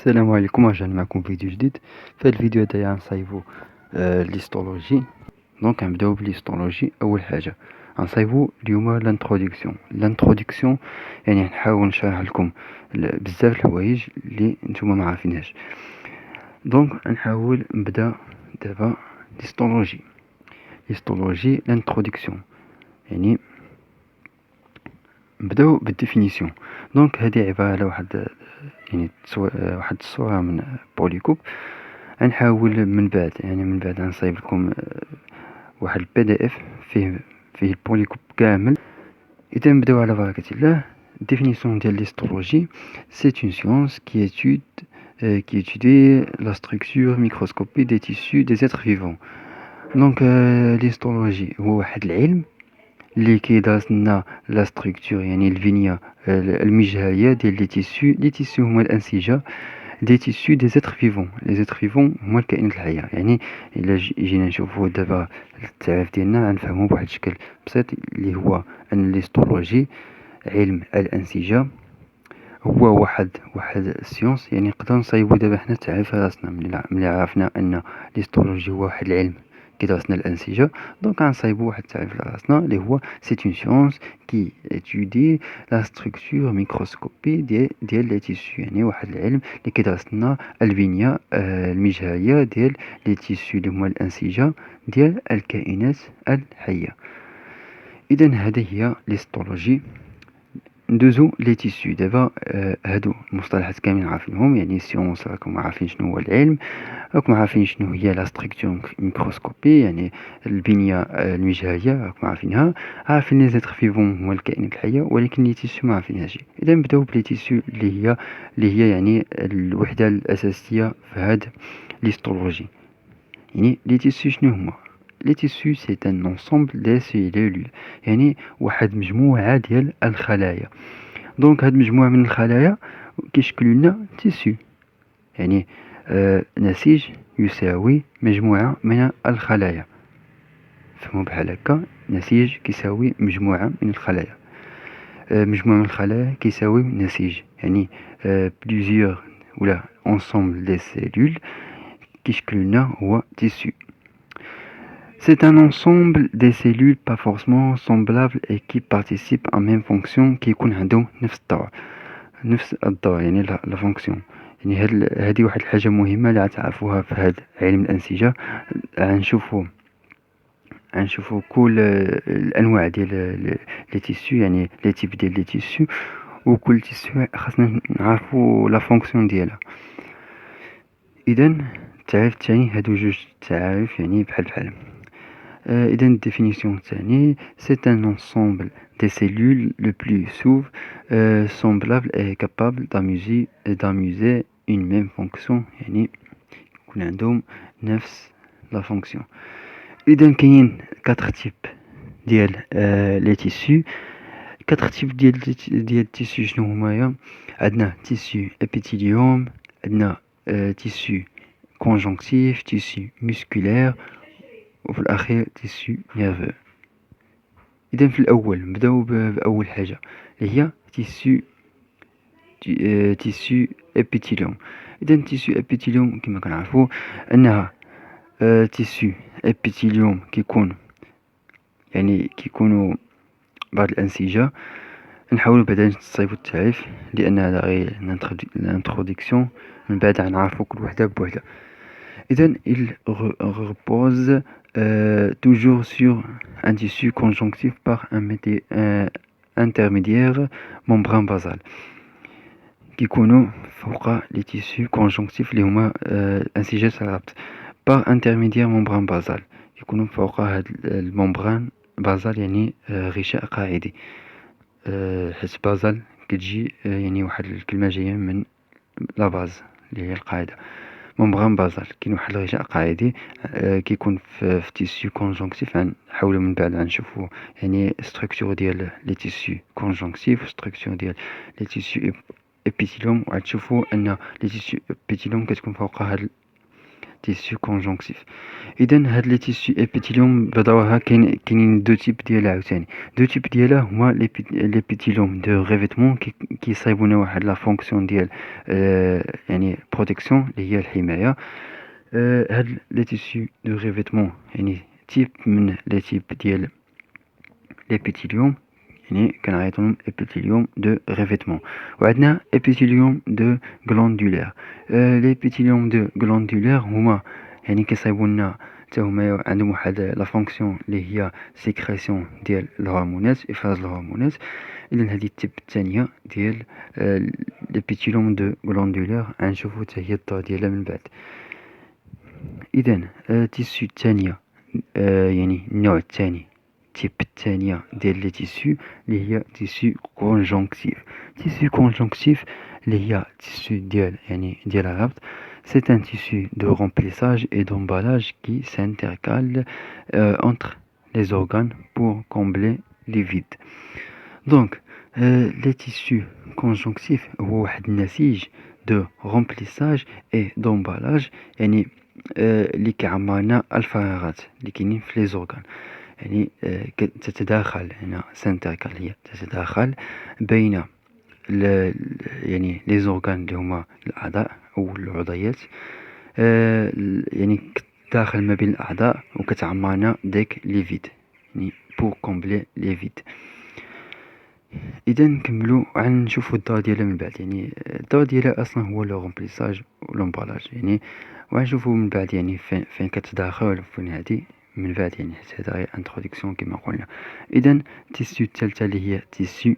السلام عليكم، رجعنا معكم فيديو جديد. في هذا الفيديو هذايا غنصايبو ليستولوجي. دونك غنبداو بليستولوجي. اول حاجه غنصايبو اليوم لانترودكسيون، يعني نحاول نشرح لكم بزاف الحوايج اللي نتوما ما عارفينهاش. دونك نحاول نبدا دابا ليستولوجي لانترودكسيون، يعني نبداو بالديفينيسيون. دونك هذه عباره على واحد الصوره من بوليكوب. غنحاول من بعد غنصايب لكم واحد البي دي اف فيه البوليكوب كامل. اذا نبداو على بركه الله. définition de l'histologie, c'est une science qui étudie la structure microscopique des tissus des êtres vivants. Donc l'histologie هو واحد العلم اللي كيدرس لنا لا ستركتور، يعني البنيه المجهريه ديال لي تيسيو هما الانسجه دي تيسيو دي زيتر فيفون. لي زيتر فيفون هما الكائنات الحيه. يعني الا جينا نشوفوا دابا التعريف ديالنا غنفهموا بواحد الشكل بسيط، اللي هو ان ليستولوجي علم الانسجه هو واحد السيونس. يعني نقدر نصايبوا دابا حنا التعريف راسنا ملي عرفنا ان ليستولوجي هو واحد العلم كيدرسنا الانسجه. دونك غنصايبوا واحد التعريف لراسنا اللي هو سي اون سيونس كي اتودي لا ستركتور ميكروسكوبي ديال لي تيسيو، يعني واحد العلم اللي كيدرس لنا البنيه المجهريه ديال لي تيسيو اللي هما الانسجه ديال الكائنات الحيه. اذا هذه هي ليستولوجي. ندوزو لي تيسيو دابا. هادو المصطلحات كاملين عارفينهم، يعني سيونس راكم عارفين شنو هو العلم، راكم عارفين شنو هي لا ستركتور ميكروسكوبي يعني البنيه المجهريه راكم عارفينها، عارفين لي زيتر فيفون هما الكائنات الحيه، ولكن لي تيسيو ما عارفينهاش. اذا نبداو بلي تيسيو اللي هي يعني الوحده الاساسيه في هاد ليستولوجي. يعني لي تيسيو شنو هما؟ لي تيسيو سي ان انسومبل دي سيلول، يعني واحد مجموعه ديال الخلايا. دونك هاد مجموعه من الخلايا كيشكلوا لنا تيسيو، يعني نسيج يساوي مجموعه من الخلايا. فهموا بحال هكا، نسيج كيساوي مجموعه من الخلايا. مجموعه من الخلايا كيساوي نسيج، يعني بليزيور ولا ensemble des cellules كيشكلوا لنا هو تيسيو. C'est un ensemble des cellules pas forcément semblables et qui participent en même fonction كيكون عندهم نفس الدور يعني لا فونكسيون. يعني هذه واحد الحاجه مهمه اللي غتعرفوها في هذا علم الانسجه. غنشوفوا كل الانواع ديال لي تيسيو، يعني لي تيب ديال لي تيسيو، وكل تيسيو خاصنا نعرفوا لا فونكسيون ديالها. اذا التعريف الثاني، هادو جوج تعاريف يعني بحال. إذا الديفينيسيون الثاني c'est un ensemble des cellules le plus souvent semblable et capable d'amuser une même fonction، يعني يكون عندهم نفس لا فونكسيون. إذا كاين 4 تيب ديال لي تيسيو. 4 تيب ديال التيسيو شنو هما؟ عندنا تيسيو ابيثيليوم، عندنا تيسيو كونجونكتيف، تيسيو مسكولير، وفي الاخير تيسيو نيرفو. اذا في الاول نبداو باول حاجه اللي هي تيسيو ابيثيليوم. اذا تيسيو ابيثيليوم كما كنعرفوا انها تيسيو ابيثيليوم كيكونوا بعض الانسجه. نحاولوا بعدا نصايبوا التعريف لان هذا غير الانترودكسيون، من بعد غنعرفوا كل وحده بوحده. إذن il repose toujours sur un tissu conjonctif par un intermédiaire membrane basale. كيكونوا فوق لي تيسيو كونجونكتيف اللي هما الانسجات الربط par intermédiaire membrane basale، كيكونوا فوق هاد الممبران بازال، يعني غشاء قاعدي. حيت بازال كتجي يعني واحد الكلمه جايه من لا باز اللي هي القاعده. ممبران بازال كاين واحد الغشاء قاعدي كيكون في تيسيو كونجونكتيف. نحاولوا من بعد نشوفوا يعني ستركتور ديال لي تيسيو كونجونكتيف وستركتور ديال لي تيسيو ابيثيليوم، وغتشوفوا ان لي تيسيو ابيثيليوم كتكون فوق هاد تيسيو كونجونكتيف. اذا هاد لي تيسيو ابيثيليوم بداوها كاينين دو تيب ديالها عاوتاني. دو تيب ديالها هما ليبيثيليوم دو ريفيتمون كيصايبونا واحد لا فونكسيون ديال يعني بروتيكسيون اللي هي الحمايه. هاد لي تيسيو دو ريفيتمون يعني تيب من لي تيب ديال ليبيثيليوم، يعني كنعيطولهم ابيثيليوم دو ريفيتمون. وعندنا ابيثيليوم دو غلاندولير. ليبيثيليوم دو غلاندولير هما يعني كيصايبوا لنا حتى هما عندهم واحد لا فونكسيون اللي هي سيكريسيون ديال الهرمونات، افراز الهرمونات. اذا هذه التيب الثانيه ديال ليبيثيليوم دو غلاندولير غنشوفوا حتى هي الدور ديالها من بعد. اذا تيسيو الثانيه يعني النوع الثاني تيب الثانيه ديال لي تيسيو اللي هي تيسيو كونجونكتيف. تيسيو كونجونكتيف اللي هي تيسيو ديال يعني ديال الربط. C'est un tissu de remplissage et d'emballage qui s'intercale entre les organes pour combler les vides. Donc, les tissus conjonctifs هو واحد النسيج de remplissage et d'emballage يعني اللي كيعمرنا الفراغات اللي كاينين في لي زورغان. يعني تتداخل هنا سنتركال، هي تتداخل بين يعني لي زورغان اللي هما الاعضاء او العضيات، يعني كتداخل ما بين الاعضاء وكتعمرنا ديك لي فيد، يعني بور كومبلي لي فيد. اذا نكملوا غنشوفوا الدور ديالها من بعد. يعني الدور ديالها اصلا هو لو رومبليساج ولومبالاج، يعني وغنشوفوا من بعد يعني فين كتداخل وفين هادي من بعد، يعني حتى هذا انتروداكسيون كما قلنا. اذا التيسيو الثالثه اللي هي تيسيو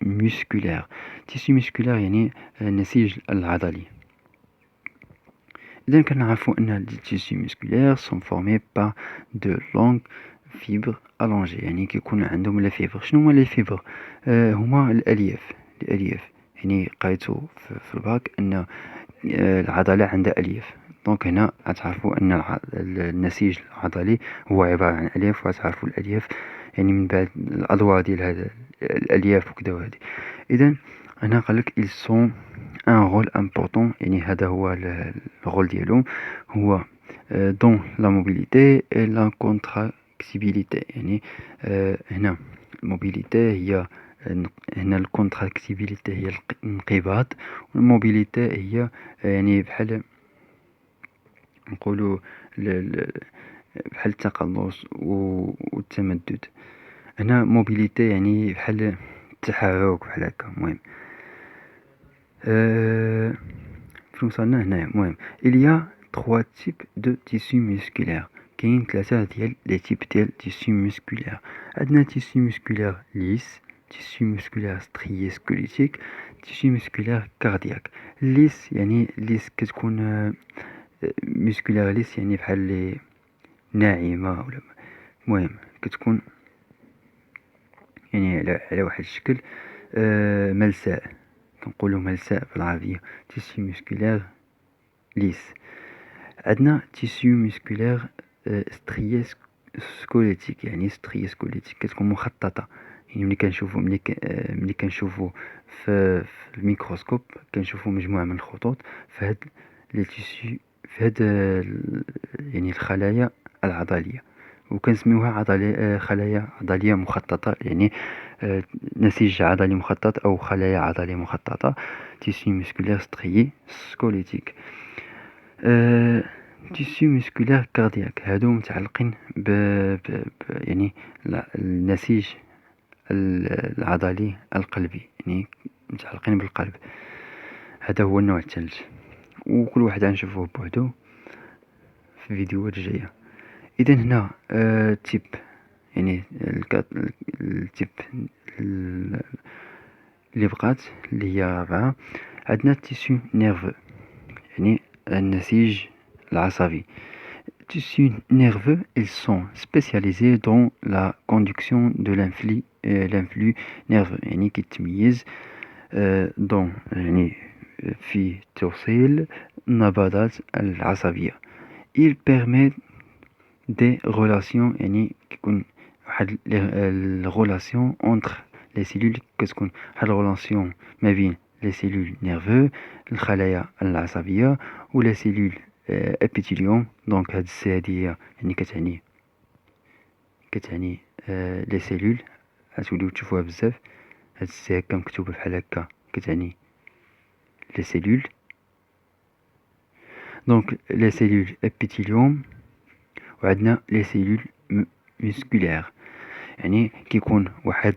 musculaire. تيسيو musculaire يعني النسيج العضلي. إذا كنعرفوا أن les tissus musculaires sont formés par de longues fibres allongées، يعني كيكون عندهم لي فيبر. شنو هما لي فيبر؟ هما الألياف. يعني قريتو في الباك أن العضلة عندها ألياف. دونك هنا غتعرفوا أن النسيج العضلي هو عبارة عن ألياف، وغتعرفوا الألياف يعني من بعد الأدوار ديال هذا الألياف وكذا وهادي. إذا هنا قالك ils sont un rôle important، يعني هذا هو الرول ديالهم هو dans la mobilité et la contractibilité. يعني هنا الموبيليتي هي هنا الكونتراكتيبيليتي هي الانقباض، والموبيليتي هي يعني بحال نقولوا بحال التقلص والتمدد. هنا موبيليتي يعني بحال التحرك بحال هكا. المهم فين وصلنا هنايا؟ المهم il y a 3 types de tissu musculaire. كاين 3 ديال لي تيب ديال تيسيو musculaire. عندنا تيسيو musculaire lisse، تيسيو musculaire strié squelettique، تيسيو musculaire cardiaque. ليس يعني ليس كتكون musculaire lisse يعني بحال لي ناعمة، ولا المهم كتكون يعني على واحد الشكل ملساء، كنقولوا ملساء بالعربية. تيسيو مسكولير ليس. عندنا تيسيو مسكولير ستريي سكوليتيك، يعني ستريي سكوليتيك كتكون مخططة. يعني ملي كنشوفوا في الميكروسكوب كنشوفوا مجموعة من الخطوط في هاد لي تيسيو، في هاد يعني الخلايا العضلية، وكنسميوها خلايا عضلية مخططة، يعني نسيج عضلي مخطط أو خلايا عضلية مخططة. تيسيو مسكولير ستريي سكوليتيك. تيسيو مسكولير كاردياك هادو متعلقين يعني النسيج العضلي القلبي، يعني متعلقين بالقلب. هذا هو النوع الثالث، وكل واحد غنشوفوه بوحدو في الفيديوهات الجايه. اذا هنا تيب يعني التيب اللي بقات اللي هي 4. عندنا التيسيو نيرفو، يعني النسيج العصبي. Tissus nerveux, ils sont spécialisés dans la conduction de l'influx nerveux، يعني كيتميز dans يعني في توصيل النبضات العصبية. Il permet des relations، يعني كيكون واحد الريلاسيون entre les cellules، كتكون واحد الريلاسيون ما بين les cellules nerveux الخلايا العصبية و les cellules ابيثيليوم. دونك هاد السي هادي هي يعني كتعني لي سيلول، غتوليو تشوفوها بزاف. هاد السي هكا مكتوبة بحال هكا كتعني لي سيلول. دونك لي سيلول ابيثيليوم، وعندنا لي سيلول مسكولير. يعني كيكون واحد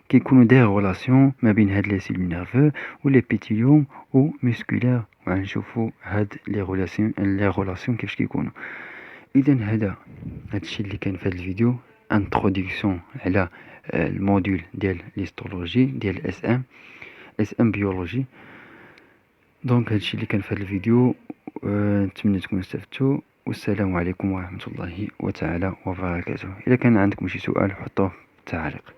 كيكونوا دي غولاسيون ما بين هاد لي سيلول نيرفو و لابيثيليوم و مسكولير، وغنشوفوا هاد لي غولاسيون كيفاش كيكونوا. اذا هذا هادشي اللي كان في هاد الفيديو، انتروداكسيون على الموديول ديال ليستولوجي ديال اس ام بيولوجي. دونك هادشي اللي كان في هاد الفيديو، نتمنى تكونوا استفدتوا، والسلام عليكم ورحمة الله وتعالى وبركاته. اذا كان عندكم شي سؤال حطوه في التعليق.